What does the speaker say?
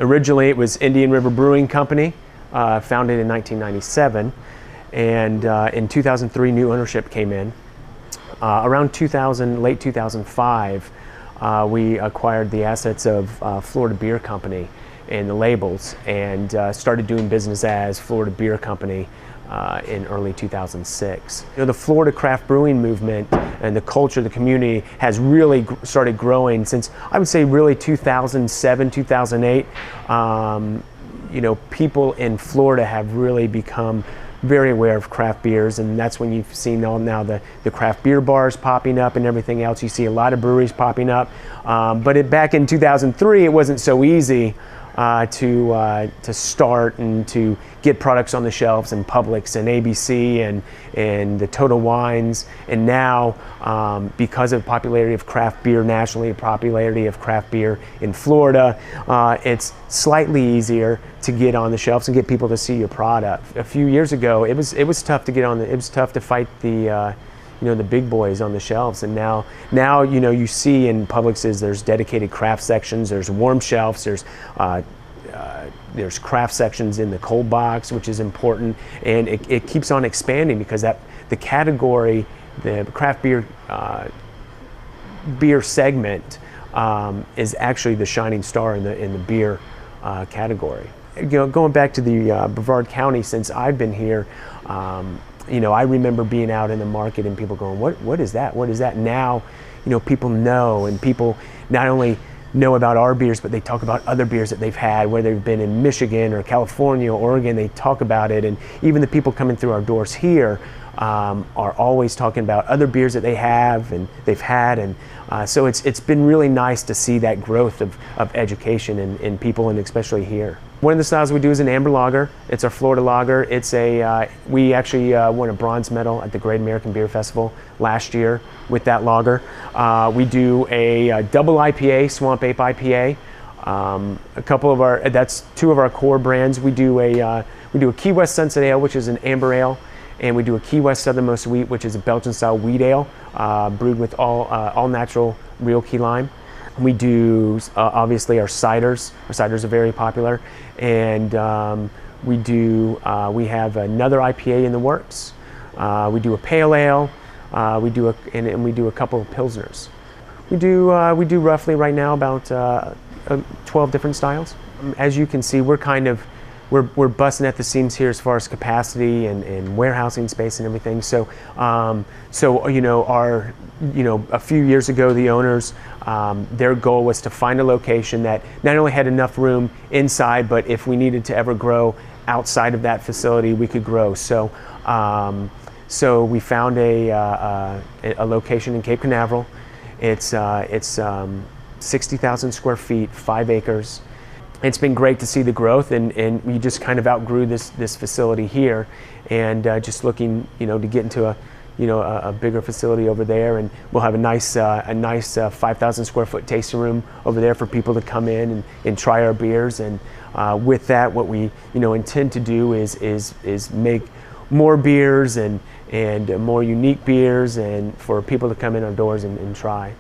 Originally it was Indian River Brewing Company, founded in 1997, and in 2003 new ownership came in. Around late 2005, we acquired the assets of Florida Beer Company and the labels, and started doing business as Florida Beer Company in early 2006. The Florida craft brewing movement and the culture, the community has really started growing since, I would say, really 2007, 2008. People in Florida have really become very aware of craft beers, and that's when you've seen now the craft beer bars popping up and everything else. You see a lot of breweries popping up, but back in 2003 it wasn't so easy to start and to get products on the shelves in Publix and ABC and the Total Wines. And now, because of the popularity of craft beer nationally, the popularity of craft beer in Florida, it's slightly easier to get on the shelves and get people to see your product. A few years ago, it was tough to get on. It was tough to fight the big boys on the shelves, and now you see in Publix's there's dedicated craft sections, there's warm shelves, there's craft sections in the cold box, which is important, and it keeps on expanding because the category, the craft beer segment is actually the shining star in the beer category. Going back to the Brevard County, since I've been here, I remember being out in the market and people going, what is that? What is that? Now, people know, and people not only know about our beers, but they talk about other beers that they've had, whether they've been in Michigan or California or Oregon, they talk about it. And even the people coming through our doors here are always talking about other beers that they have and they've had. And so it's been really nice to see that growth of education in people, and especially here. One of the styles we do is an amber lager. It's our Florida lager. We actually won a bronze medal at the Great American Beer Festival last year with that lager. We do a double IPA, Swamp Ape IPA. That's two of our core brands. We do a Key West Sunset Ale, which is an amber ale, and we do a Key West Southernmost Wheat, which is a Belgian-style wheat ale, brewed with all natural real key lime. We do obviously our ciders. Our ciders are very popular, and we have another IPA in the works. We do a pale ale. We do a couple of pilsners. We do roughly right now about 12 different styles. As you can see, we're busting at the seams here as far as capacity and warehousing space and everything. So a few years ago, the owners, their goal was to find a location that not only had enough room inside, but if we needed to ever grow outside of that facility, we could grow. So we found a location in Cape Canaveral. It's 60,000 square feet, 5 acres. It's been great to see the growth, and we just kind of outgrew this facility here, and just looking, to get into a bigger facility over there, and we'll have a nice 5,000 square foot tasting room over there for people to come in and try our beers. And with that, what we intend to do is make more beers and more unique beers, and for people to come in our doors and try.